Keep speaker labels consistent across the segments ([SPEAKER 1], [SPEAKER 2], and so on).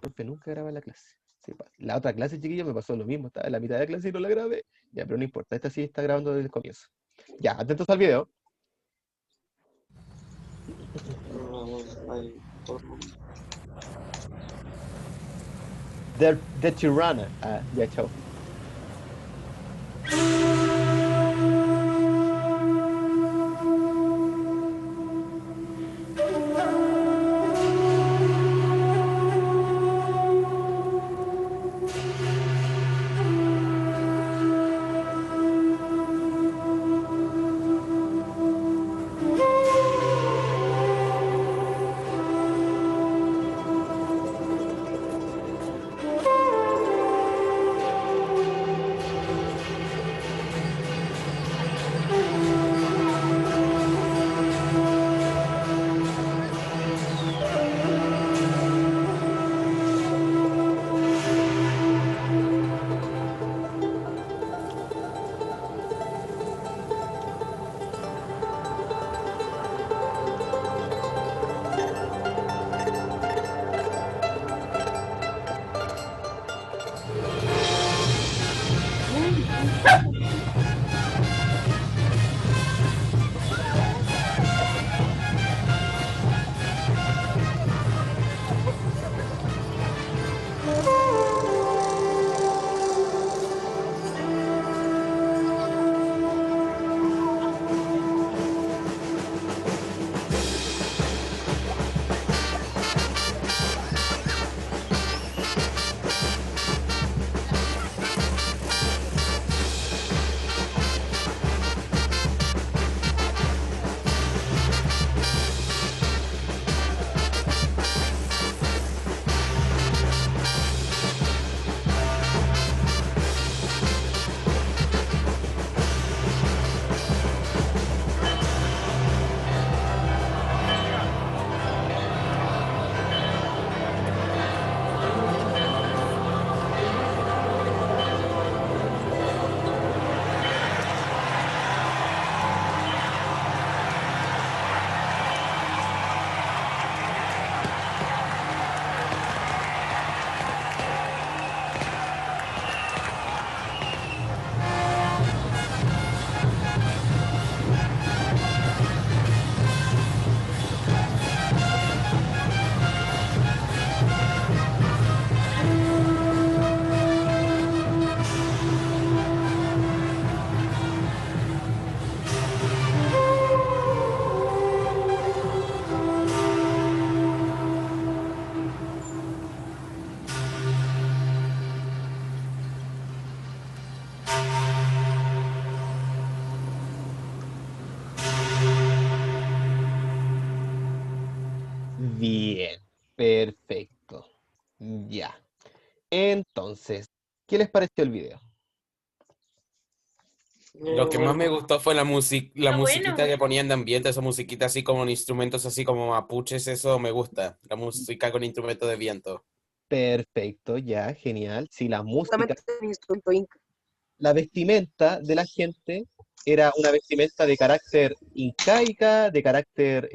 [SPEAKER 1] profe nunca graba la clase. Sí, la otra clase, chiquillo, me pasó lo mismo. Estaba en la mitad de la clase y no la grabé. Ya, pero no importa. Esta sí está grabando desde el comienzo. Ya, atentos al video. The Tirana. Ah, ya, chao. Bien, perfecto. Ya. Entonces, ¿qué les pareció el video?
[SPEAKER 2] Lo que más me gustó fue la
[SPEAKER 3] Está
[SPEAKER 2] musiquita
[SPEAKER 3] bueno.
[SPEAKER 2] que ponían de ambiente, esa musiquita así como en instrumentos así como mapuches, eso me gusta. La música con instrumentos de viento.
[SPEAKER 1] Perfecto, ya, genial. Sí, la música,
[SPEAKER 4] Justamente un instrumento inca.
[SPEAKER 1] la vestimenta de la gente era una vestimenta de carácter incaica, de carácter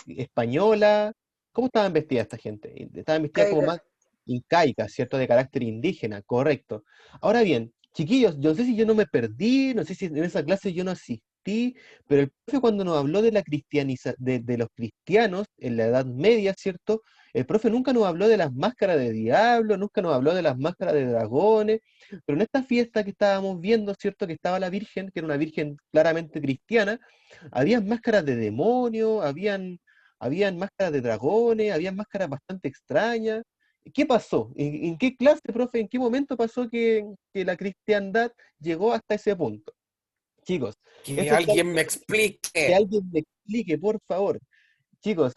[SPEAKER 1] española. ¿Cómo estaban vestidas esta gente? Estaban vestidas como
[SPEAKER 4] Caiga.
[SPEAKER 1] más incaicas, ¿cierto? De carácter indígena, correcto. Ahora bien, chiquillos, yo no sé si yo no me perdí, no sé si en esa clase yo no asistí, pero el profe cuando nos habló de la de los cristianos en la Edad Media, ¿cierto? El profe nunca nos habló de las máscaras de diablo, nunca nos habló de las máscaras de dragones, pero en esta fiesta que estábamos viendo, ¿cierto? Que estaba la Virgen, que era una Virgen claramente cristiana, habían máscaras de demonios, habían máscaras de dragones, habían máscaras bastante extrañas. ¿Qué pasó? En qué clase, profe, en qué momento pasó que la cristiandad llegó hasta ese punto? Chicos,
[SPEAKER 2] Que
[SPEAKER 1] eso es algo
[SPEAKER 2] alguien me
[SPEAKER 1] que
[SPEAKER 2] explique.
[SPEAKER 1] alguien me explique, por favor. Chicos,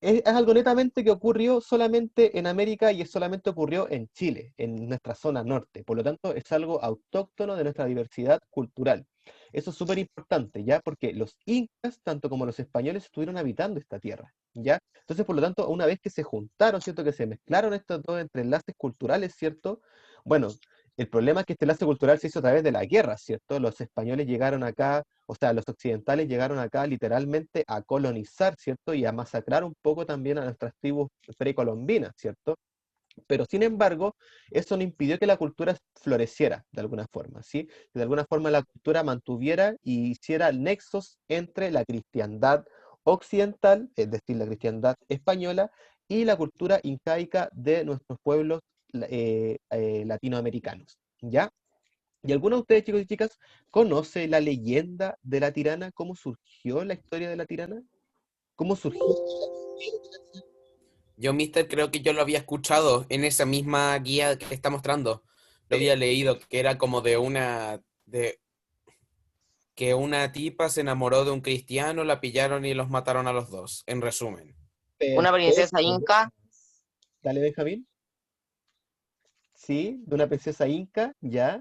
[SPEAKER 1] es algo netamente que ocurrió solamente en América y es solamente ocurrió en Chile, en nuestra zona norte. Por lo tanto, es algo autóctono de nuestra diversidad cultural. Eso es súper importante, ¿ya? Porque los incas, tanto como los españoles, estuvieron habitando esta tierra, ¿ya? Entonces, por lo tanto, una vez que se juntaron, ¿cierto? Que se mezclaron estos dos entrelaces culturales, ¿cierto? Bueno, el problema es que este enlace cultural se hizo a través de la guerra, ¿cierto? Los españoles llegaron acá, o sea, los occidentales llegaron acá literalmente a colonizar, ¿cierto? Y a masacrar un poco también a nuestras tribus precolombinas, ¿cierto? Pero sin embargo, eso no impidió que la cultura floreciera de alguna forma, ¿sí? Que de alguna forma la cultura mantuviera y hiciera nexos entre la cristiandad occidental, es decir, la cristiandad española, y la cultura incaica de nuestros pueblos latinoamericanos, ¿ya? ¿Y alguno de ustedes, chicos y chicas, conoce la leyenda de la tirana? ¿Cómo surgió la historia de la tirana? ¿Cómo surgió?
[SPEAKER 2] Yo, Mister, creo que yo lo había escuchado en esa misma guía que está mostrando. Lo había leído, que era como de que una tipa se enamoró de un cristiano, la pillaron y los mataron a los dos, en resumen.
[SPEAKER 3] Una princesa
[SPEAKER 1] Perfecto.
[SPEAKER 3] inca.
[SPEAKER 1] Dale, Benjamín. Sí, de una princesa inca, ya.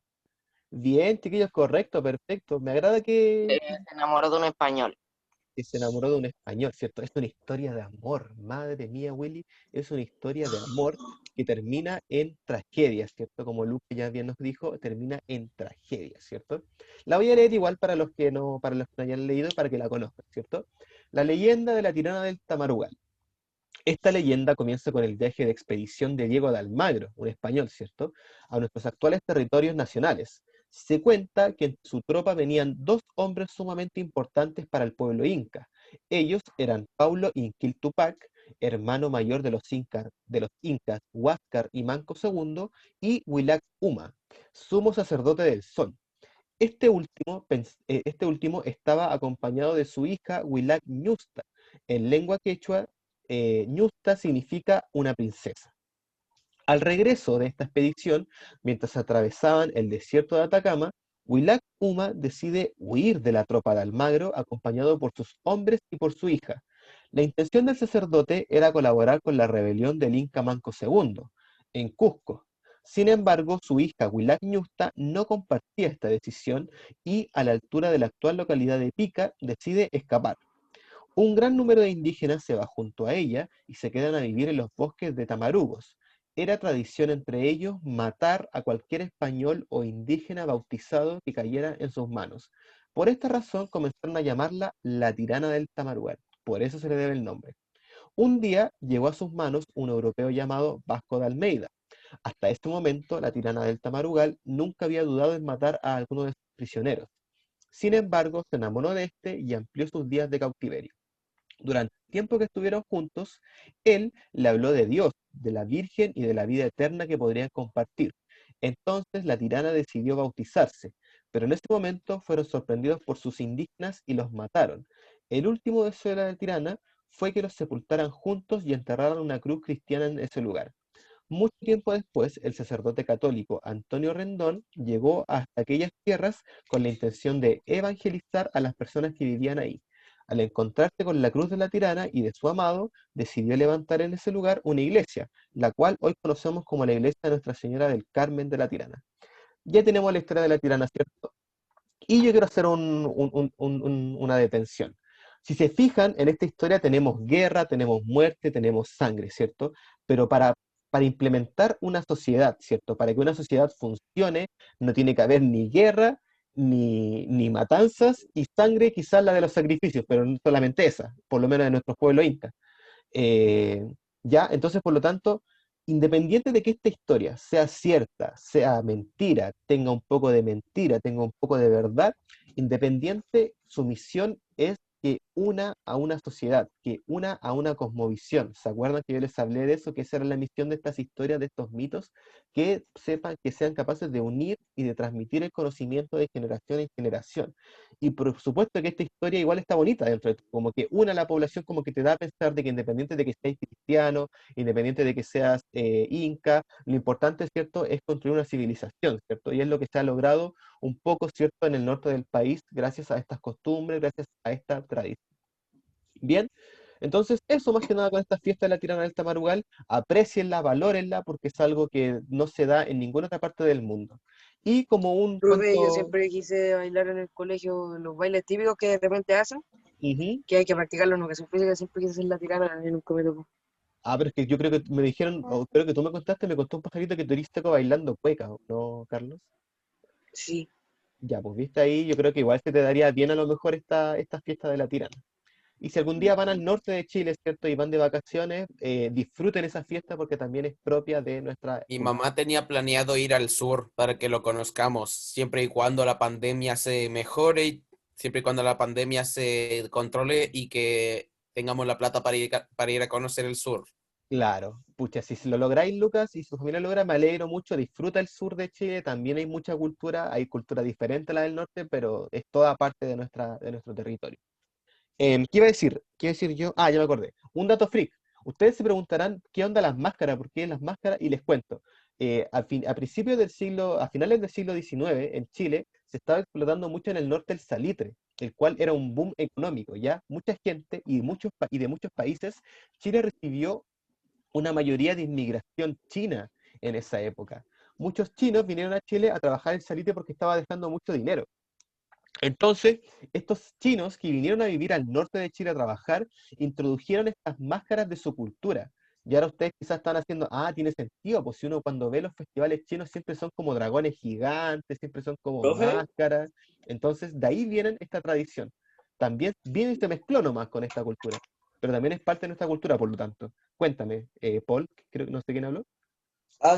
[SPEAKER 1] Bien, chiquillos, correcto, perfecto. Me agrada
[SPEAKER 3] Se enamoró de un español.
[SPEAKER 1] que se enamoró de un español, ¿cierto? Es una historia de amor, madre mía, Willy, es una historia de amor que termina en tragedia, ¿cierto? Como Luke ya bien nos dijo, termina en tragedia, ¿cierto? La voy a leer igual para los que no hayan leído, para que la conozcan, ¿cierto? La leyenda de la tirana del Tamarugal. Esta leyenda comienza con el viaje de expedición de Diego de Almagro, un español, ¿cierto?, a nuestros actuales territorios nacionales. Se cuenta que en su tropa venían dos hombres sumamente importantes para el pueblo inca. Ellos eran Paulo Inquil Tupac, hermano mayor de los incas Huáscar y Manco II, y Huilac Uma, sumo sacerdote del sol. Este último estaba acompañado de su hija Huilac Ñusta. En lengua quechua, Ñusta significa una princesa. Al regreso de esta expedición, mientras atravesaban el desierto de Atacama, Huilac Uma decide huir de la tropa de Almagro acompañado por sus hombres y por su hija. La intención del sacerdote era colaborar con la rebelión del Inca Manco II en Cusco. Sin embargo, su hija Huilac Ñusta no compartía esta decisión y, a la altura de la actual localidad de Pica, decide escapar. Un gran número de indígenas se va junto a ella y se quedan a vivir en los bosques de tamarugos. Era tradición entre ellos matar a cualquier español o indígena bautizado que cayera en sus manos. Por esta razón comenzaron a llamarla la tirana del Tamarugal. Por eso se le debe el nombre. Un día llegó a sus manos un europeo llamado Vasco de Almeida. Hasta este momento, la tirana del Tamarugal nunca había dudado en matar a alguno de sus prisioneros. Sin embargo, se enamoró de este y amplió sus días de cautiverio. Durante el tiempo que estuvieron juntos, él le habló de Dios, de la Virgen y de la vida eterna que podrían compartir. Entonces la tirana decidió bautizarse, pero en ese momento fueron sorprendidos por sus indígenas y los mataron. El último deseo de la tirana fue que los sepultaran juntos y enterraran una cruz cristiana en ese lugar. Mucho tiempo después, el sacerdote católico Antonio Rendón llegó hasta aquellas tierras con la intención de evangelizar a las personas que vivían ahí. Al encontrarse con la cruz de la tirana y de su amado, decidió levantar en ese lugar una iglesia, la cual hoy conocemos como la iglesia de Nuestra Señora del Carmen de la Tirana. Ya tenemos la historia de la tirana, ¿cierto? Y yo quiero hacer una detención. Si se fijan, en esta historia tenemos guerra, tenemos muerte, tenemos sangre, ¿cierto? Pero para implementar una sociedad, ¿cierto? Para que una sociedad funcione, no tiene que haber ni guerra, ni matanzas, y sangre quizás la de los sacrificios, pero no solamente esa, por lo menos de nuestro pueblo inca. Eh, ya, entonces, por lo tanto, independiente de que esta historia sea cierta, sea mentira, tenga un poco de mentira, tenga un poco de verdad, independiente, su misión es que una a una sociedad, que una a una cosmovisión. ¿Se acuerdan que yo les hablé de eso? Que esa era la misión de estas historias, de estos mitos, que sepan, que sean capaces de unir y de transmitir el conocimiento de generación en generación. Y por supuesto que esta historia igual está bonita dentro de todo, como que una a la población, como que te da a pensar de que independiente de que seas cristiano, independiente de que seas inca, lo importante, ¿cierto?, es construir una civilización, ¿cierto? Y es lo que se ha logrado un poco, ¿cierto?, en el norte del país, gracias a estas costumbres, gracias a esta tradición. Bien, entonces eso más que nada con esta fiesta de la tirana del Tamarugal, aprecienla, valórenla, porque es algo que no se da en ninguna otra parte del mundo. Y como un
[SPEAKER 4] Profe, yo
[SPEAKER 1] cuento...
[SPEAKER 4] siempre quise bailar en el colegio los bailes típicos que de repente hacen,
[SPEAKER 1] Ujú.
[SPEAKER 4] que hay que practicarlo en educación física, siempre quise hacer la tirana y nunca me tocó.
[SPEAKER 1] Ah, pero es que yo creo que me dijeron, o creo que tú me contaste, me contó un pajarito que tú eres seco bailando cueca, ¿no, Carlos?
[SPEAKER 4] Sí,
[SPEAKER 1] Ya, pues viste ahí, yo creo que igual se te daría bien a lo mejor esta fiesta de la tirana. Y si algún día van al norte de Chile, ¿cierto? Y van de vacaciones, disfruten esa fiesta porque también es propia de nuestra
[SPEAKER 2] Mi
[SPEAKER 1] cultura.
[SPEAKER 2] mamá tenía planeado ir al sur para que lo conozcamos, siempre y cuando la pandemia se mejore, y siempre y cuando la pandemia se controle y que tengamos la plata para ir a conocer el sur.
[SPEAKER 1] Claro, pucha, si lo lográis, Lucas, y su familia lo logra, me alegro mucho, disfruta el sur de Chile, también hay mucha cultura, hay cultura diferente a la del norte, pero es toda parte de nuestro territorio. ¿Qué iba a decir? ¿Qué iba a decir yo? Ah, ya me acordé. Un dato freak. Ustedes se preguntarán qué onda las máscaras, por qué las máscaras, y les cuento. A principios del siglo, a finales del siglo XIX, en Chile, se estaba explotando mucho en el norte el salitre, el cual era un boom económico, ¿ya? Mucha gente y de muchos países, Chile recibió una mayoría de inmigración china en esa época. Muchos chinos vinieron a Chile a trabajar en salitre porque estaba dejando mucho dinero. Entonces, estos chinos que vinieron a vivir al norte de Chile a trabajar, introdujeron estas máscaras de su cultura. Y ahora ustedes quizás están haciendo, tiene sentido, pues si uno cuando ve los festivales chinos siempre son como dragones gigantes, siempre son como
[SPEAKER 5] Profe,
[SPEAKER 1] máscaras. Entonces, de ahí viene esta tradición. También viene y se mezcló nomás con esta cultura, pero también es parte de nuestra cultura, por lo tanto. Cuéntame, Paul, creo que no sé quién habló.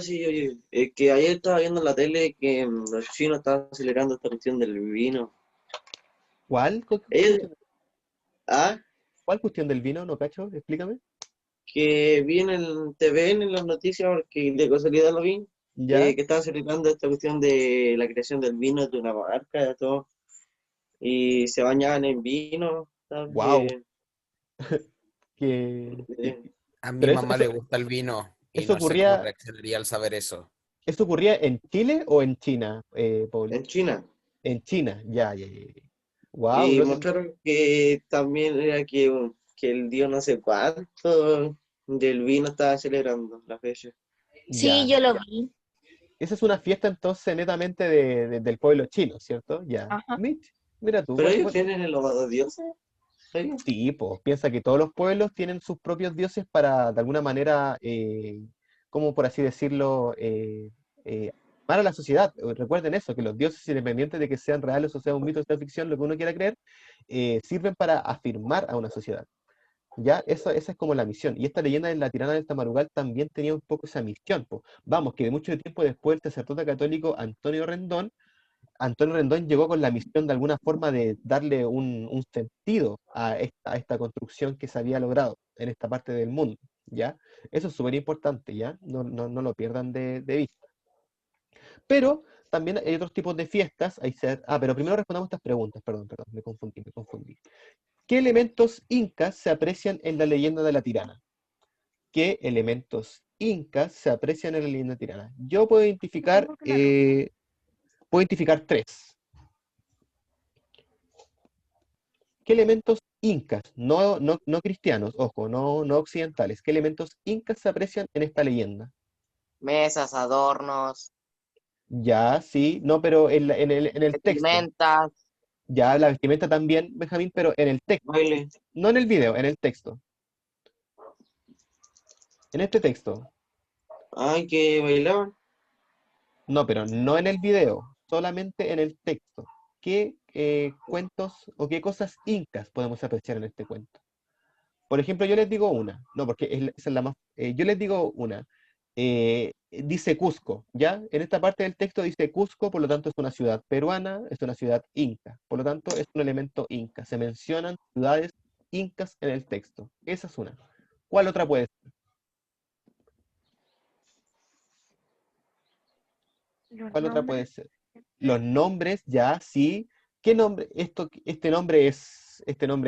[SPEAKER 5] sí, oye, que ayer estaba viendo en la tele que los chinos estaban celebrando esta cuestión del vino.
[SPEAKER 1] ¿Cuál?
[SPEAKER 5] Ellos, ah,
[SPEAKER 1] ¿Cuál cuestión del vino? No cacho, explícame.
[SPEAKER 5] que vi en el TVN en las noticias, porque de casualidad lo vi,
[SPEAKER 1] ¿Ya?
[SPEAKER 5] que estaban celebrando esta cuestión de la creación del vino de una marca y todo, y se bañaban en vino, ¿sabes?
[SPEAKER 1] ¡Wow! Que...
[SPEAKER 5] Eh,
[SPEAKER 2] A mi
[SPEAKER 1] Pero eso,
[SPEAKER 2] mamá le
[SPEAKER 1] eso,
[SPEAKER 2] gusta el vino y
[SPEAKER 1] eso
[SPEAKER 2] no sé cómo
[SPEAKER 1] ocurría,
[SPEAKER 2] reaccionaría al saber eso.
[SPEAKER 1] ¿eso ocurría en Chile o en China, Paul?
[SPEAKER 5] en China.
[SPEAKER 1] En China, ya, ya, ya. Wow,
[SPEAKER 5] Y
[SPEAKER 1] no,
[SPEAKER 5] mostraron que también era que el dios no sé cuánto del vino estaba celebrando la fecha.
[SPEAKER 6] Sí,
[SPEAKER 1] ya.
[SPEAKER 6] yo lo vi.
[SPEAKER 1] Esa es una fiesta entonces netamente del pueblo chino, ¿cierto? Ya.
[SPEAKER 6] Ajá.
[SPEAKER 1] Mira tú,
[SPEAKER 5] Pero ellos tienen el los dioses, ¿sabes?
[SPEAKER 1] sí, pues, piensa que todos los pueblos tienen sus propios dioses para, de alguna manera, como por así decirlo, amar a la sociedad. Recuerden eso, que los dioses, independientes de que sean reales o sea un mito o sea ficción, lo que uno quiera creer, sirven para afirmar a una sociedad. ¿Ya? Esa es como la misión. Y esta leyenda de la tirana del Tamarugal también tenía un poco esa misión, po. Vamos, que de mucho tiempo después el sacerdote católico Antonio Rendón llegó con la misión de alguna forma de darle un sentido a esta construcción que se había logrado en esta parte del mundo, ¿ya? Eso es súper importante, ¿ya? No lo pierdan de vista. Pero también hay otros tipos de fiestas. Pero primero respondamos estas preguntas, perdón, me confundí. ¿Qué elementos incas se aprecian en la leyenda de la tirana? ¿Qué elementos incas se aprecian en la leyenda tirana? Yo puedo identificar tres. ¿Qué elementos incas, no cristianos, ojo, no occidentales, qué elementos incas se aprecian en esta leyenda?
[SPEAKER 3] Mesas, adornos,
[SPEAKER 1] Ya, sí, no, pero en el texto.
[SPEAKER 3] vestimentas,
[SPEAKER 1] Ya, la vestimenta también, Benjamín, pero en el texto.
[SPEAKER 5] Baile.
[SPEAKER 1] No en el video, en el texto. En este texto.
[SPEAKER 5] Ay, que bailaban.
[SPEAKER 1] No, pero no en el video, solamente en el texto. ¿Qué cuentos o qué cosas incas podemos apreciar en este cuento? Por ejemplo, yo les digo una, no, porque esa es la más. Yo les digo una. Dice Cusco, ¿ya? En esta parte del texto dice Cusco, por lo tanto es una ciudad peruana, es una ciudad inca. Por lo tanto, es un elemento inca. Se mencionan ciudades incas en el texto. Esa es una. ¿Cuál otra puede ser?
[SPEAKER 6] Los
[SPEAKER 1] ¿Cuál otra puede
[SPEAKER 6] nombres.
[SPEAKER 1] ser? Los nombres, ya, sí. ¿Qué nombre? Este nombre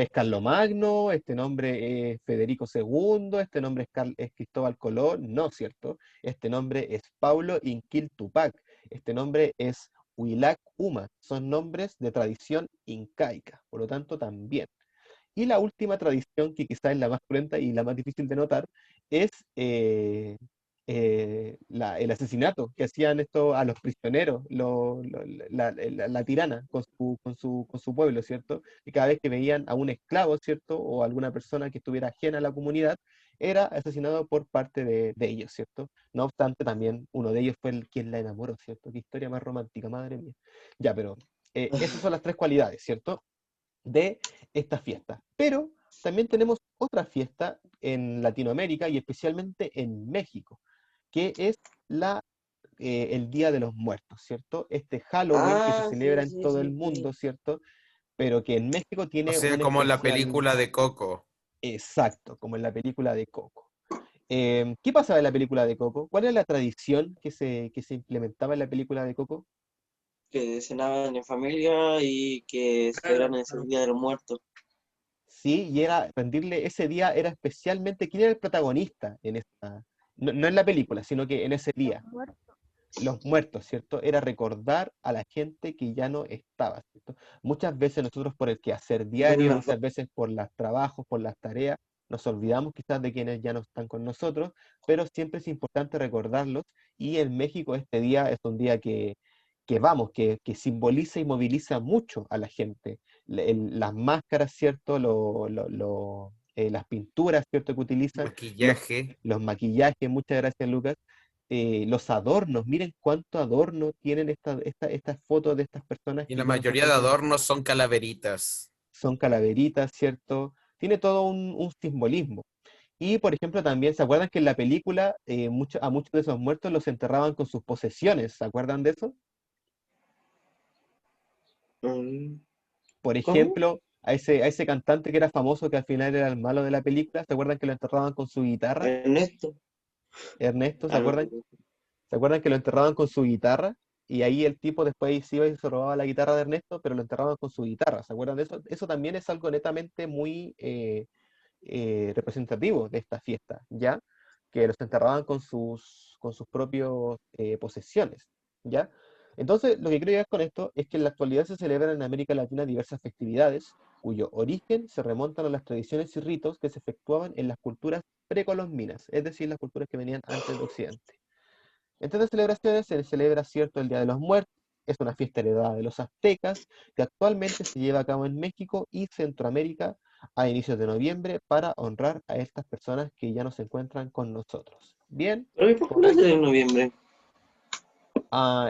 [SPEAKER 1] es Carlomagno, este nombre es Federico II, este nombre es Cristóbal Colón, no, ¿cierto? Este nombre es Paulo Inquil Tupac, este nombre es Huilac Uma, son nombres de tradición incaica, por lo tanto también. Y la última tradición, que quizás es la más cruenta y la más difícil de notar, es el asesinato que hacían esto a los prisioneros, la tirana con su pueblo, ¿cierto? Y cada vez que veían a un esclavo, ¿cierto? O alguna persona que estuviera ajena a la comunidad, era asesinado por parte de ellos, ¿cierto? No obstante, también uno de ellos fue el quien la enamoró, ¿cierto? Qué historia más romántica, madre mía. Ya, pero esas son las tres cualidades, ¿cierto? De esta fiesta. Pero También tenemos otra fiesta en Latinoamérica y especialmente en México, que es el Día de los Muertos, ¿cierto? Este Halloween que se
[SPEAKER 5] Ah, sí,
[SPEAKER 1] celebra en
[SPEAKER 5] sí,
[SPEAKER 1] todo el
[SPEAKER 5] sí, sí.
[SPEAKER 1] mundo, ¿cierto? Pero que en México
[SPEAKER 2] O
[SPEAKER 1] tiene
[SPEAKER 2] sea,
[SPEAKER 1] un
[SPEAKER 2] como en la
[SPEAKER 1] especial
[SPEAKER 2] película de Coco.
[SPEAKER 1] exacto, como en la película de Coco. ¿Qué pasaba en la película de Coco? ¿Cuál era la tradición que se implementaba en la película de Coco?
[SPEAKER 5] Que cenaban en familia y que celebran ese Día de los Muertos.
[SPEAKER 1] Sí, y era rendirle ese día, era especialmente, ¿quién era el protagonista en esta, no en la película, sino que en ese día? Los muertos, ¿cierto? Era recordar a la gente que ya no estaba, ¿cierto? Muchas veces nosotros por el quehacer diario, muchas veces por los trabajos, por las tareas, nos olvidamos quizás de quienes ya no están con nosotros, pero siempre es importante recordarlos y en México este día es un día que simboliza y moviliza mucho a la gente. Las máscaras, ¿cierto? Las pinturas, ¿cierto? Que utilizan, los,
[SPEAKER 2] Maquillaje.
[SPEAKER 1] los maquillajes, muchas gracias Lucas, los adornos, miren cuánto adorno tienen estas fotos de estas personas
[SPEAKER 2] Y
[SPEAKER 1] que
[SPEAKER 2] la
[SPEAKER 1] ya no se
[SPEAKER 2] mayoría de
[SPEAKER 1] encuentran,
[SPEAKER 2] adornos son calaveritas.
[SPEAKER 1] son calaveritas, ¿cierto? Tiene todo un simbolismo. Y, por ejemplo, también, ¿se acuerdan que en la película a muchos de esos muertos los enterraban con sus posesiones? ¿Se acuerdan de eso?
[SPEAKER 5] Mm,
[SPEAKER 1] Por
[SPEAKER 5] ¿Cómo?
[SPEAKER 1] ejemplo, a ese cantante que era famoso, que al final era el malo de la película, ¿se acuerdan que lo enterraban con su guitarra?
[SPEAKER 5] Ernesto.
[SPEAKER 1] Ernesto, ¿se
[SPEAKER 5] Ah, no.
[SPEAKER 1] acuerdan? ¿Se acuerdan que lo enterraban con su guitarra? Y ahí el tipo después se iba y se robaba la guitarra de Ernesto, pero lo enterraban con su guitarra. ¿Se acuerdan de eso? Eso también es algo netamente muy representativo de esta fiesta, ¿ya? Que los enterraban con sus propios posesiones, ¿ya? Entonces, lo que quiero llegar con esto es que en la actualidad se celebran en América Latina diversas festividades cuyo origen se remontan a las tradiciones y ritos que se efectuaban en las culturas precolombinas, es decir, las culturas que venían antes de Occidente. Entre las celebraciones se celebra, cierto, el Día de los Muertos, es una fiesta heredada de los aztecas, que actualmente se lleva a cabo en México y Centroamérica a inicios de noviembre para honrar a estas personas que ya no se encuentran con nosotros. Bien,
[SPEAKER 5] Pero ¿y por qué no es de
[SPEAKER 1] correcto.
[SPEAKER 5] noviembre?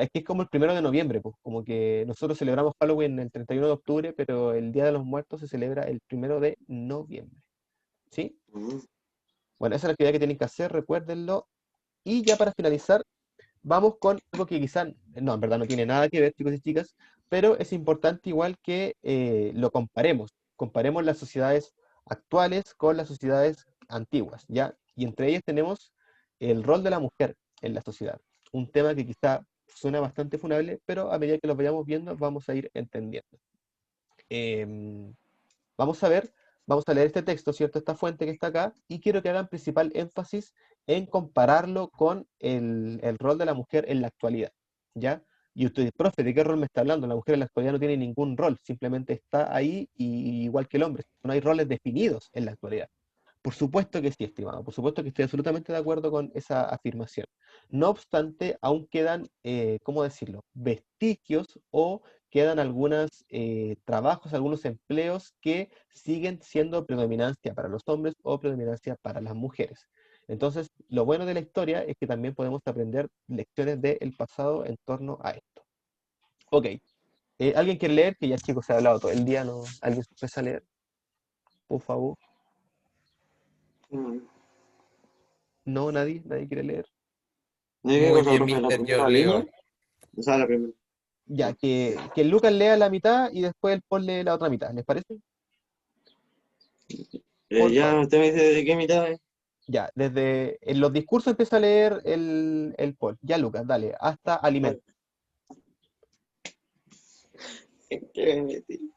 [SPEAKER 1] Es que es como el 1 de noviembre, pues, como que nosotros celebramos Halloween el 31 de octubre, pero el Día de los Muertos se celebra el 1 de noviembre. ¿Sí?
[SPEAKER 5] Mm.
[SPEAKER 1] Bueno, esa es la actividad que tienen que hacer, recuérdenlo. Y ya para finalizar, vamos con algo que quizás, no, en verdad no tiene nada que ver, chicos y chicas, pero es importante igual que lo comparemos. Comparemos las sociedades actuales con las sociedades antiguas, ¿ya? Y entre ellas tenemos el rol de la mujer en la sociedad. Un tema que quizá suena bastante funable, pero a medida que lo vayamos viendo vamos a ir entendiendo. Em, Vamos a ver, vamos a leer este texto, ¿cierto? Esta fuente que está acá, y quiero que hagan principal énfasis en compararlo con el rol de la mujer en la actualidad, ¿ya? Y usted, profe, ¿de qué rol me está hablando? La mujer en la actualidad no tiene ningún rol, simplemente está ahí igual que el hombre. No hay roles definidos en la actualidad. Por supuesto que sí, estimado, por supuesto que estoy absolutamente de acuerdo con esa afirmación. No obstante, aún quedan, ¿cómo decirlo?, vestigios o quedan algunos trabajos, algunos empleos que siguen siendo predominancia para los hombres o predominancia para las mujeres. Entonces, lo bueno de la historia es que también podemos aprender lecciones del pasado en torno a esto. Ok, ¿alguien quiere leer? Que ya chicos se ha hablado todo el día, ¿no? ¿Alguien se empieza a leer? Por favor.
[SPEAKER 5] Mm.
[SPEAKER 1] No, nadie quiere leer.
[SPEAKER 5] ¿De qué
[SPEAKER 2] Muy
[SPEAKER 5] cosa,
[SPEAKER 2] bien,
[SPEAKER 5] profe? ¿La
[SPEAKER 2] mister, yo
[SPEAKER 5] primera línea?
[SPEAKER 2] leo.
[SPEAKER 5] O sea, la primera.
[SPEAKER 1] Ya, que el Lucas lea la mitad y después el Paul lee la otra mitad, ¿les parece? Por
[SPEAKER 5] Ya
[SPEAKER 1] favor.
[SPEAKER 5] usted me dice de qué mitad es.
[SPEAKER 1] Ya, desde en los discursos empieza a leer el Paul. Ya, Lucas, dale, hasta
[SPEAKER 5] Vale.
[SPEAKER 1] alimento.
[SPEAKER 5] ¿Qué me metí?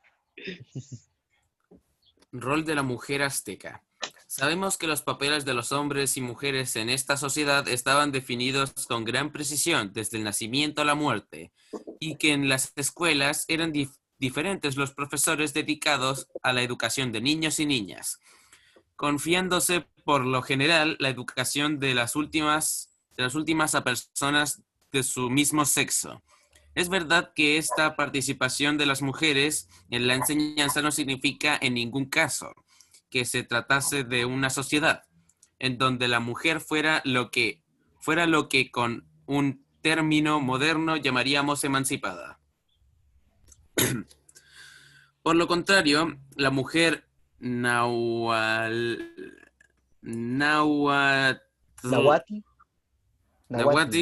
[SPEAKER 2] Rol de la mujer azteca. Sabemos que los papeles de los hombres y mujeres en esta sociedad estaban definidos con gran precisión desde el nacimiento a la muerte, y que en las escuelas eran diferentes los profesores dedicados a la educación de niños y niñas, confiándose por lo general la educación de las últimas a personas de su mismo sexo. Es verdad que esta participación de las mujeres en la enseñanza no significa en ningún caso que se tratase de una sociedad en donde la mujer fuera lo que con un término moderno llamaríamos emancipada. Por lo contrario, la mujer Nahual, Nahuatl,
[SPEAKER 1] Nahuatl, Nahuatl.
[SPEAKER 2] Nahuatl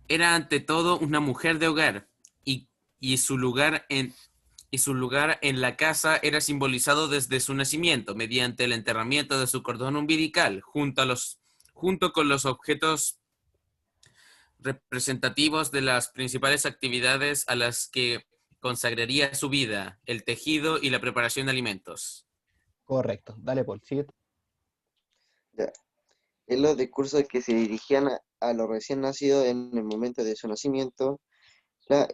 [SPEAKER 2] era ante todo una mujer de hogar y, y su lugar en la casa era simbolizado desde su nacimiento mediante el enterramiento de su cordón umbilical junto con los objetos representativos de las principales actividades a las que consagraría su vida, el tejido y la preparación de alimentos.
[SPEAKER 1] Correcto. Dale, Paul, sigue.
[SPEAKER 5] Ya. En los discursos que se dirigían a los recién nacidos en el momento de su nacimiento, la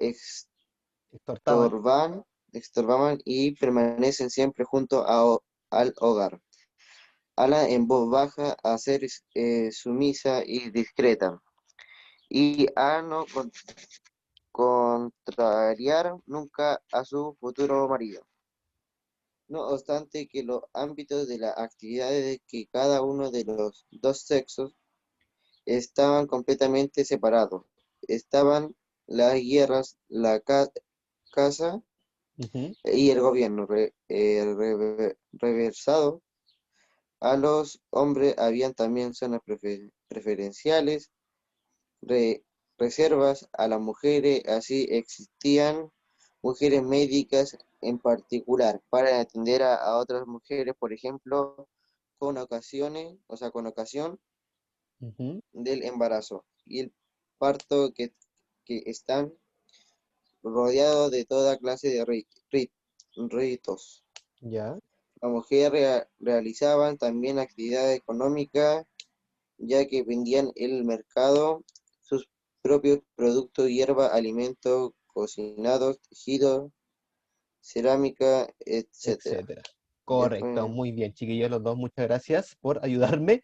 [SPEAKER 1] Exhortaban.
[SPEAKER 5] estorbaban y permanecen siempre junto al hogar. Habla en voz baja a ser sumisa y discreta, y a no contrariar nunca a su futuro marido. No obstante que los ámbitos de las actividades de que cada uno de los dos sexos estaban completamente separados. Estaban las guerras, la casa
[SPEAKER 1] Ujú.
[SPEAKER 5] y el gobierno reversado. A los hombres habían también zonas preferenciales, re- reservas a las mujeres, así existían mujeres médicas en particular para atender a otras mujeres, por ejemplo, con ocasión
[SPEAKER 1] Ujú.
[SPEAKER 5] del embarazo y el parto que están rodeados de toda clase de ritos.
[SPEAKER 1] Ya.
[SPEAKER 5] Las mujeres realizaban también actividades económicas, ya que vendían en el mercado sus propios productos, hierba, alimentos cocinados, tejidos, cerámica, etcétera.
[SPEAKER 1] Etcétera.
[SPEAKER 5] Ya
[SPEAKER 1] Correcto,
[SPEAKER 5] fue.
[SPEAKER 1] muy bien, chiquillos, los dos, muchas gracias por ayudarme.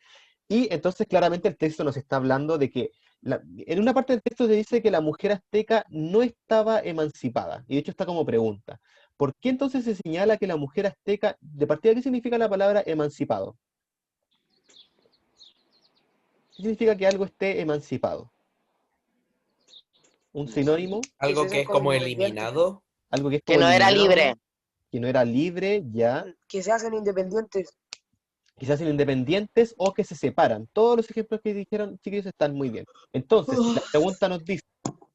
[SPEAKER 1] Y entonces claramente el texto nos está hablando de que en una parte del texto se dice que la mujer azteca no estaba emancipada, y de hecho está como pregunta. ¿Por qué entonces se señala que la mujer azteca, de partida, qué significa la palabra emancipado? ¿Qué significa que algo esté emancipado? ¿Un sinónimo?
[SPEAKER 4] Que se
[SPEAKER 2] Algo que
[SPEAKER 4] hacen
[SPEAKER 2] es
[SPEAKER 4] como
[SPEAKER 2] como
[SPEAKER 4] independientes.
[SPEAKER 2] eliminado.
[SPEAKER 1] ¿Algo que es
[SPEAKER 3] Que
[SPEAKER 1] como
[SPEAKER 3] no era
[SPEAKER 1] eliminado?
[SPEAKER 3] libre.
[SPEAKER 1] ¿Que no era libre? Ya.
[SPEAKER 4] Que se hacen independientes.
[SPEAKER 1] Que se hacen independientes o que se separan. Todos los ejemplos que dijeron, chiquillos, están muy bien. Entonces, la pregunta nos dice,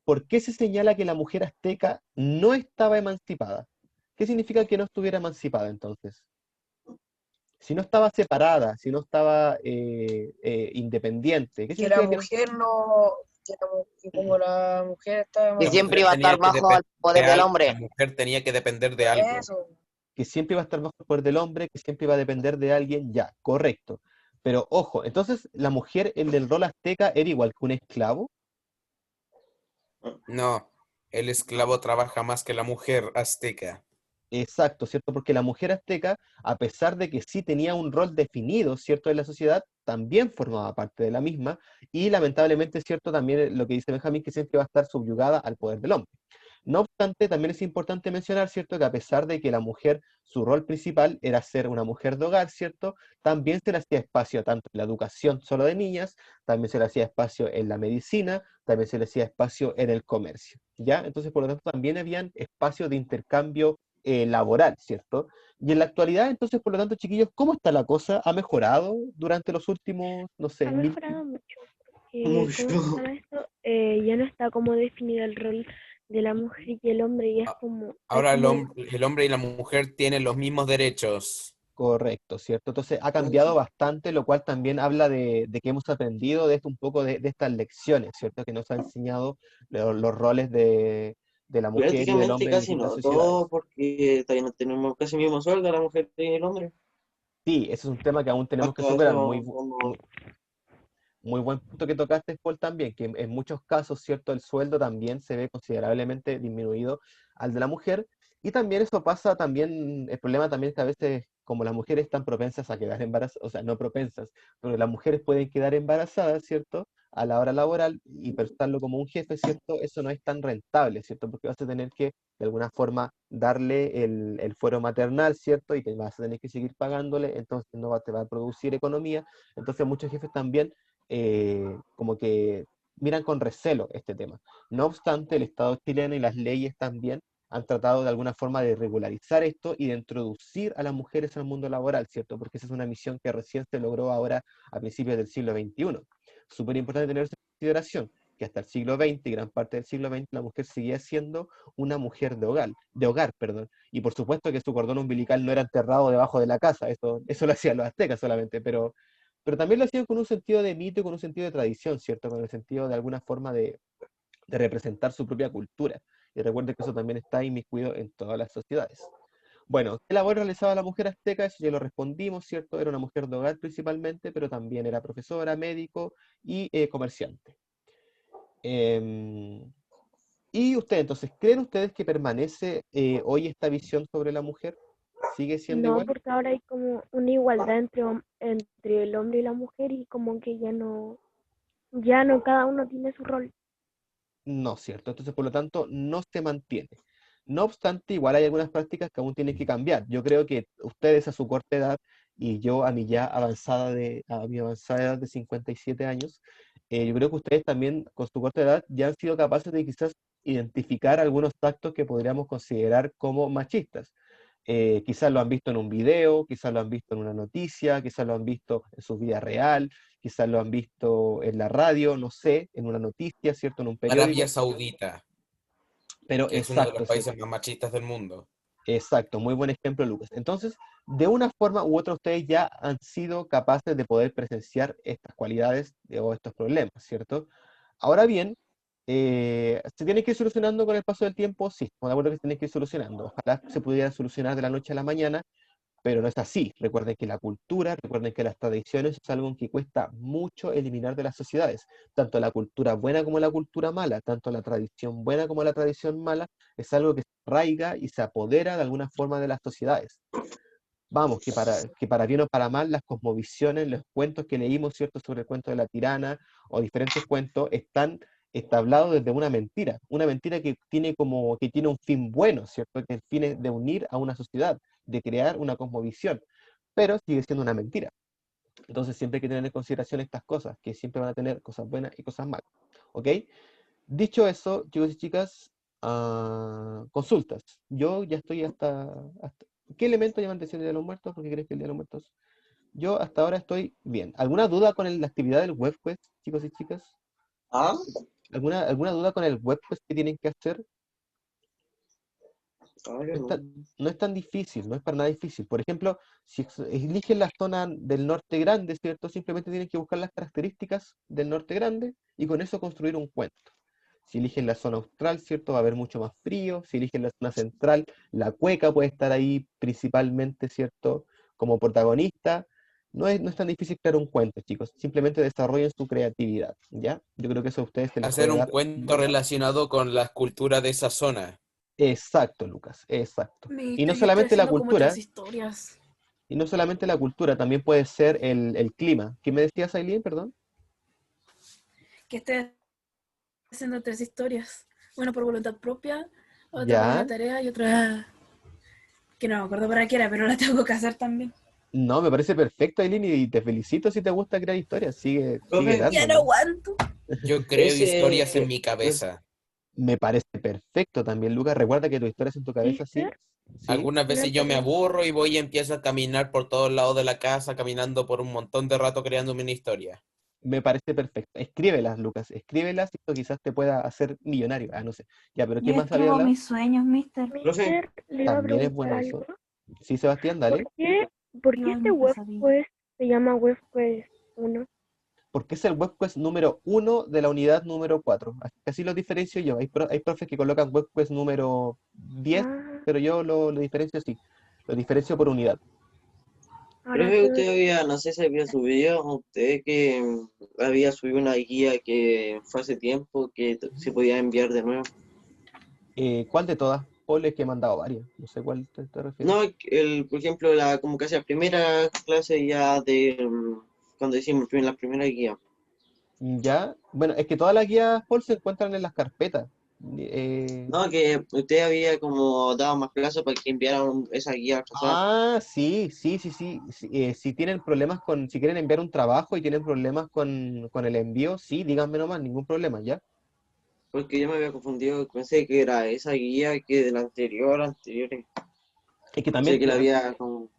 [SPEAKER 1] ¿por qué se señala que la mujer azteca no estaba emancipada? ¿Qué significa que no estuviera emancipada entonces? Si no estaba separada, si no estaba independiente, ¿qué
[SPEAKER 4] Que la
[SPEAKER 1] significa que no?
[SPEAKER 4] mujer no. Que como la mujer está
[SPEAKER 3] Que
[SPEAKER 2] La
[SPEAKER 3] siempre
[SPEAKER 2] mujer
[SPEAKER 3] iba a
[SPEAKER 2] tenía
[SPEAKER 3] estar
[SPEAKER 2] que
[SPEAKER 3] bajo el
[SPEAKER 2] depender
[SPEAKER 3] poder
[SPEAKER 2] de
[SPEAKER 3] del
[SPEAKER 2] algo. La
[SPEAKER 3] hombre.
[SPEAKER 2] mujer tenía que depender de algo.
[SPEAKER 4] eso.
[SPEAKER 1] Que siempre iba a estar bajo el poder del hombre, que siempre iba a depender de alguien, ya, correcto. Pero ojo, entonces la mujer en el rol azteca era igual que un esclavo.
[SPEAKER 2] No, el esclavo trabaja más que la mujer azteca.
[SPEAKER 1] Exacto, ¿cierto? Porque la mujer azteca, a pesar de que sí tenía un rol definido, ¿cierto? En la sociedad, también formaba parte de la misma y lamentablemente, ¿cierto? También lo que dice Benjamín, que siempre va a estar subyugada al poder del hombre. No obstante, también es importante mencionar, ¿cierto? Que a pesar de que la mujer, su rol principal era ser una mujer de hogar, ¿cierto? También se le hacía espacio tanto en la educación solo de niñas, también se le hacía espacio en la medicina, también se le hacía espacio en el comercio, ¿ya? Entonces, por lo tanto, también habían espacios de intercambio laboral, ¿cierto? Y en la actualidad, entonces, por lo tanto, chiquillos, ¿cómo está la cosa? ¿Ha mejorado durante los últimos, no sé,
[SPEAKER 6] Ha
[SPEAKER 1] mil?
[SPEAKER 6] mejorado mucho, porque,
[SPEAKER 5] Mucho.
[SPEAKER 6] ¿cómo se llama esto? Ya no está como definido el rol de la mujer y el hombre, y es
[SPEAKER 2] A-
[SPEAKER 6] como, hay
[SPEAKER 2] Ahora
[SPEAKER 6] como,
[SPEAKER 2] el hombre y la mujer tienen los mismos derechos.
[SPEAKER 1] Correcto, ¿cierto? Entonces ha cambiado bastante, lo cual también habla de que hemos aprendido de esto un poco de estas lecciones, ¿cierto? Que nos ha enseñado los roles de la mujer y del
[SPEAKER 5] Prácticamente
[SPEAKER 1] hombre en
[SPEAKER 5] casi
[SPEAKER 1] distintas
[SPEAKER 5] no todo,
[SPEAKER 1] sociedades.
[SPEAKER 5] porque todavía no tenemos casi el mismo sueldo la mujer y el hombre.
[SPEAKER 1] Sí, ese es un tema que aún tenemos que
[SPEAKER 5] Hasta
[SPEAKER 1] superar.
[SPEAKER 5] eso, como,
[SPEAKER 1] Muy buen punto que tocaste, Paul, también, que en muchos casos, ¿cierto? El sueldo también se ve considerablemente disminuido al de la mujer, y también eso pasa también, el problema también es que a veces, como las mujeres están propensas a quedar embarazadas, o sea, no propensas, pero las mujeres pueden quedar embarazadas, ¿cierto? A la hora laboral, y prestarlo como un jefe, ¿cierto? Eso no es tan rentable, ¿cierto? Porque vas a tener que, de alguna forma, darle el fuero maternal, ¿cierto? Y te vas a tener que seguir pagándole, entonces no te va a producir economía. Entonces muchos jefes también como que miran con recelo este tema. No obstante, el Estado chileno y las leyes también han tratado de alguna forma de regularizar esto y de introducir a las mujeres al mundo laboral, ¿cierto? Porque esa es una misión que recién se logró ahora a principios del siglo XXI. Súper importante tener en consideración que hasta el siglo XX y gran parte del siglo XX la mujer seguía siendo una mujer de hogar, perdón. Y por supuesto que su cordón umbilical no era enterrado debajo de la casa, eso lo hacían los aztecas solamente, pero también lo hacían con un sentido de mito y con un sentido de tradición, ¿cierto? Con el sentido de alguna forma de representar su propia cultura. Y recuerden que eso también está inmiscuido en todas las sociedades. Bueno, ¿qué labor realizaba la mujer azteca? Eso ya lo respondimos, ¿cierto? Era una mujer de hogar principalmente, pero también era profesora, médico y comerciante. Em, ¿Y ustedes, entonces, creen ustedes que permanece hoy esta visión sobre la mujer? ¿Sigue siendo
[SPEAKER 6] No,
[SPEAKER 1] igual?
[SPEAKER 6] porque ahora hay como una igualdad entre el hombre y la mujer y como que ya no cada uno tiene su rol.
[SPEAKER 1] No, ¿cierto? Entonces, por lo tanto, no se mantiene. No obstante, igual hay algunas prácticas que aún tienen que cambiar. Yo creo que ustedes a su corta edad y yo a mi ya a mi avanzada edad de 57 años, yo creo que ustedes también con su corta edad ya han sido capaces de quizás identificar algunos actos que podríamos considerar como machistas. Quizás lo han visto en un video, quizás lo han visto en una noticia, quizás lo han visto en su vida real, quizás lo han visto en la radio, no sé, en una noticia, ¿cierto? En un periódico,
[SPEAKER 2] Arabia Saudita,
[SPEAKER 1] pero
[SPEAKER 2] que es uno de
[SPEAKER 1] exacto,
[SPEAKER 2] los
[SPEAKER 1] sí,
[SPEAKER 2] países más machistas del mundo.
[SPEAKER 1] exacto, muy buen ejemplo, Lucas. Entonces, de una forma u otra, ustedes ya han sido capaces de poder presenciar estas cualidades o estos problemas, ¿cierto? Ahora bien, ¿se tiene que ir solucionando con el paso del tiempo? Sí, estamos de acuerdo que se tiene que ir solucionando. Ojalá se pudiera solucionar de la noche a la mañana, pero no es así. Recuerden que la cultura, recuerden que las tradiciones es algo que cuesta mucho eliminar de las sociedades. Tanto la cultura buena como la cultura mala, tanto la tradición buena como la tradición mala, es algo que se arraiga y se apodera de alguna forma de las sociedades. Vamos, que para bien o para mal, las cosmovisiones, los cuentos que leímos, ¿cierto?, sobre el cuento de la tirana o diferentes cuentos, están establados desde una mentira que tiene un fin bueno, ¿cierto?, que el fin es de unir a una sociedad, de crear una cosmovisión, pero sigue siendo una mentira. Entonces siempre hay que tener en consideración estas cosas, que siempre van a tener cosas buenas y cosas malas, ¿ok? Dicho eso, chicos y chicas, consultas. Yo ya estoy ¿Qué elemento llaman atención el Día de los Muertos? ¿Por qué crees que el Día de los Muertos? Yo hasta ahora estoy bien. ¿Alguna duda con la actividad del webquest, chicos y chicas?
[SPEAKER 5] ¿Ah?
[SPEAKER 1] ¿Alguna duda con el webquest que tienen que hacer?
[SPEAKER 5] Ahora
[SPEAKER 1] No es
[SPEAKER 5] no.
[SPEAKER 1] no es tan difícil, no es para nada difícil. Por ejemplo, si eligen la zona del norte grande, ¿cierto? Simplemente tienen que buscar las características del norte grande y con eso construir un cuento. Si eligen la zona austral, ¿cierto? Va a haber mucho más frío. Si eligen la zona central, la cueca puede estar ahí principalmente, ¿cierto? Como protagonista. No es tan difícil crear un cuento, chicos. Simplemente desarrollen su creatividad, ¿ya? Yo creo que eso a ustedes se les
[SPEAKER 2] Hacer
[SPEAKER 1] puede
[SPEAKER 2] un
[SPEAKER 1] dar
[SPEAKER 2] cuento
[SPEAKER 1] muy fácil.
[SPEAKER 2] relacionado con las culturas de esa zona.
[SPEAKER 1] Exacto, Lucas, exacto. Y no
[SPEAKER 7] Amiguito, yo estoy
[SPEAKER 1] solamente la
[SPEAKER 7] haciendo como tres
[SPEAKER 1] cultura,
[SPEAKER 7] historias.
[SPEAKER 1] también puede ser el clima. ¿Qué me decías, Aileen, perdón?
[SPEAKER 7] Que estoy haciendo tres historias. Una por voluntad propia, otra por
[SPEAKER 1] Ya.
[SPEAKER 7] una tarea y otra que no me acuerdo para qué era, pero la tengo que hacer también.
[SPEAKER 1] No, me parece perfecto, Aileen, y te felicito si te gusta crear historias. Sigue
[SPEAKER 5] Profe,
[SPEAKER 7] Ya no
[SPEAKER 1] dándole.
[SPEAKER 7] aguanto.
[SPEAKER 2] Yo creo historias en
[SPEAKER 5] ese,
[SPEAKER 2] mi cabeza.
[SPEAKER 1] Me parece perfecto también, Lucas. Recuerda que tus historias en tu cabeza, sí.
[SPEAKER 6] Mister,
[SPEAKER 1] Sí.
[SPEAKER 2] Algunas
[SPEAKER 6] una
[SPEAKER 2] veces yo me
[SPEAKER 6] pregunta.
[SPEAKER 2] aburro y voy y empiezo a caminar por todos lados de la casa, caminando por un montón de rato creándome una historia.
[SPEAKER 1] Me parece perfecto. Escríbelas, Lucas. Escríbelas y esto quizás te pueda hacer millonario. No sé. Ya, pero ¿qué
[SPEAKER 8] Yo
[SPEAKER 1] más había
[SPEAKER 8] escribo
[SPEAKER 1] hablado?
[SPEAKER 8] mis sueños, mister.
[SPEAKER 5] profe,
[SPEAKER 6] Mister, le iba a
[SPEAKER 1] También es
[SPEAKER 6] preguntar
[SPEAKER 1] bueno eso.
[SPEAKER 6] algo.
[SPEAKER 1] Sí, Sebastián,
[SPEAKER 6] ¿Por
[SPEAKER 1] dale.
[SPEAKER 6] qué, por qué
[SPEAKER 8] Igual
[SPEAKER 6] este
[SPEAKER 8] mi pesadilla.
[SPEAKER 6] webquest se llama webquest 1?
[SPEAKER 1] Porque es el webquest número 1 de la unidad número 4. Así lo diferencio yo. Hay profes que colocan webquest número 10,
[SPEAKER 6] Ah,
[SPEAKER 1] pero yo lo diferencio así. Lo diferencio por unidad.
[SPEAKER 6] ahora
[SPEAKER 5] profe,
[SPEAKER 6] todo.
[SPEAKER 5] usted había, no sé si había subido, usted que había subido una guía que fue hace tiempo, que se podía enviar de nuevo.
[SPEAKER 1] ¿Cuál de todas? Paul, es que he mandado varias. No sé cuál te refieres.
[SPEAKER 5] No, por ejemplo, como casi la primera clase ya de cuando hicimos la primera guía.
[SPEAKER 1] Ya, bueno, es que todas las guías Paul se encuentran en las carpetas. Eh,
[SPEAKER 5] No, que usted había como dado más plazo para que enviaran esa guía atrasada.
[SPEAKER 1] sí, sí, sí, sí. Si tienen problemas si quieren enviar un trabajo y tienen problemas con el envío, sí, díganme nomás, ningún problema, ¿ya?
[SPEAKER 5] Porque yo me había confundido, pensé que era esa guía que de la anterior.
[SPEAKER 1] Es que
[SPEAKER 5] Pensé
[SPEAKER 1] también,
[SPEAKER 5] que la había como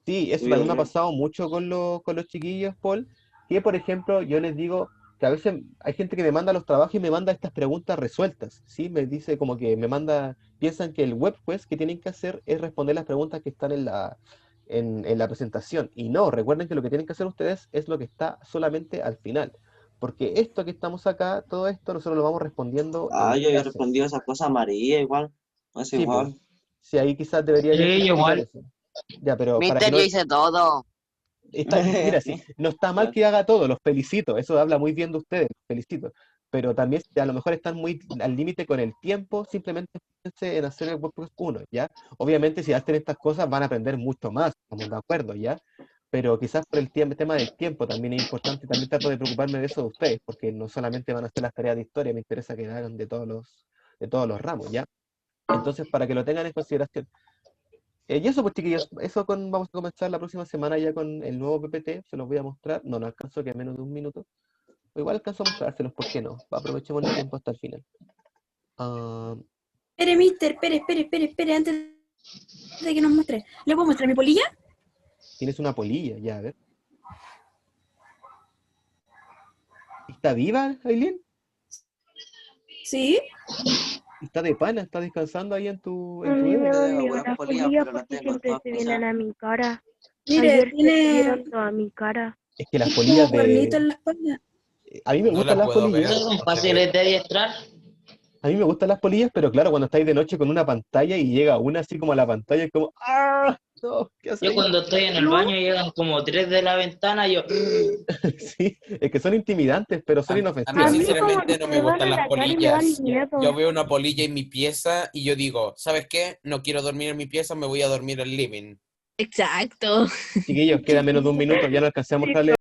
[SPEAKER 1] sí, eso
[SPEAKER 5] subido
[SPEAKER 1] también me ha
[SPEAKER 5] nuevo.
[SPEAKER 1] pasado mucho con los chiquillos, Paul, que por ejemplo yo les digo que a veces hay gente que me manda los trabajos y me manda estas preguntas resueltas, ¿sí? Me dice como que me manda, piensan que el web quest que tienen que hacer es responder las preguntas que están en la presentación. Y no, recuerden que lo que tienen que hacer ustedes es lo que está solamente al final. Porque esto que estamos acá, todo esto nosotros lo vamos respondiendo en
[SPEAKER 5] Yo había
[SPEAKER 1] clase.
[SPEAKER 5] respondido esa cosa amarilla igual. No es
[SPEAKER 1] Sí, pues,
[SPEAKER 5] igual.
[SPEAKER 1] sí, ahí quizás debería yo
[SPEAKER 8] Sí,
[SPEAKER 1] clarificar
[SPEAKER 8] igual.
[SPEAKER 1] eso. Ya, pero para que
[SPEAKER 3] Mister,
[SPEAKER 1] no,
[SPEAKER 3] yo hice todo.
[SPEAKER 1] mira, sí, no está mal que haga todo, los felicito, eso habla muy bien de ustedes, los felicito. Pero también si a lo mejor están muy al límite con el tiempo, simplemente enfóquense en hacer el WordPress 1, ¿ya? Obviamente si hacen estas cosas van a aprender mucho más, estamos de acuerdo, ¿ya? Pero quizás por el tema del tiempo también es importante, también trato de preocuparme de eso de ustedes, porque no solamente van a hacer las tareas de historia, me interesa que hagan de todos los ramos, ¿ya? Entonces, para que lo tengan en consideración. Y eso, pues chiquillos, vamos a comenzar la próxima semana ya con el nuevo PPT, se los voy a mostrar. No alcanzo que menos de un minuto. O igual alcanzo a mostrárselos, ¿por qué no? Aprovechemos el tiempo hasta el final. Ah,
[SPEAKER 7] Espere, mister, espere, antes de que nos muestre. ¿Le puedo mostrar mi polilla?
[SPEAKER 1] tienes una polilla, ya, a ver. ¿Está viva, Aileen?
[SPEAKER 7] Sí.
[SPEAKER 1] ¿Está de pana? ¿Está descansando ahí en tu
[SPEAKER 6] A mí me
[SPEAKER 1] dedo?
[SPEAKER 6] dan
[SPEAKER 5] Tengo
[SPEAKER 6] miedo
[SPEAKER 5] buenas
[SPEAKER 6] las
[SPEAKER 5] polillas,
[SPEAKER 6] polillas
[SPEAKER 5] pero las
[SPEAKER 6] porque
[SPEAKER 5] tengo
[SPEAKER 6] siempre
[SPEAKER 5] todas
[SPEAKER 6] se vienen
[SPEAKER 5] pisadas.
[SPEAKER 6] a mi cara.
[SPEAKER 7] Mire,
[SPEAKER 6] Ayer se
[SPEAKER 7] tiene
[SPEAKER 6] subieron toda mi cara.
[SPEAKER 1] Es que las
[SPEAKER 7] como
[SPEAKER 1] polillas
[SPEAKER 7] cuernito
[SPEAKER 1] de...
[SPEAKER 7] en la espalda.
[SPEAKER 1] A mí me
[SPEAKER 2] No
[SPEAKER 1] gustan
[SPEAKER 2] la
[SPEAKER 1] las
[SPEAKER 2] puedo ver,
[SPEAKER 1] polillas.
[SPEAKER 8] Son
[SPEAKER 2] no se ve.
[SPEAKER 8] fáciles de adiestrar.
[SPEAKER 1] A mí me gustan las polillas, pero claro, cuando estáis de noche con una pantalla y llega una así como a la pantalla, es como... ¡Ah! No, ¿qué hace
[SPEAKER 8] Yo
[SPEAKER 1] ahí?
[SPEAKER 8] cuando estoy en el
[SPEAKER 6] ¿No?
[SPEAKER 8] baño llegan como 3 de la ventana y yo...
[SPEAKER 1] Sí, es que son intimidantes, pero son
[SPEAKER 2] A mí
[SPEAKER 6] A
[SPEAKER 1] inofensivas.
[SPEAKER 6] mí como
[SPEAKER 2] sinceramente no
[SPEAKER 6] que
[SPEAKER 2] me
[SPEAKER 6] me van
[SPEAKER 2] gustan
[SPEAKER 6] a
[SPEAKER 2] las
[SPEAKER 6] la cara y me dan
[SPEAKER 2] polillas.
[SPEAKER 6] miedo.
[SPEAKER 2] Yo veo una polilla en mi pieza y yo digo, ¿sabes qué? No quiero dormir en mi pieza, me voy a dormir al living.
[SPEAKER 9] Exacto.
[SPEAKER 1] Chiquillos, queda menos de un minuto, ya no alcancé a mostrarle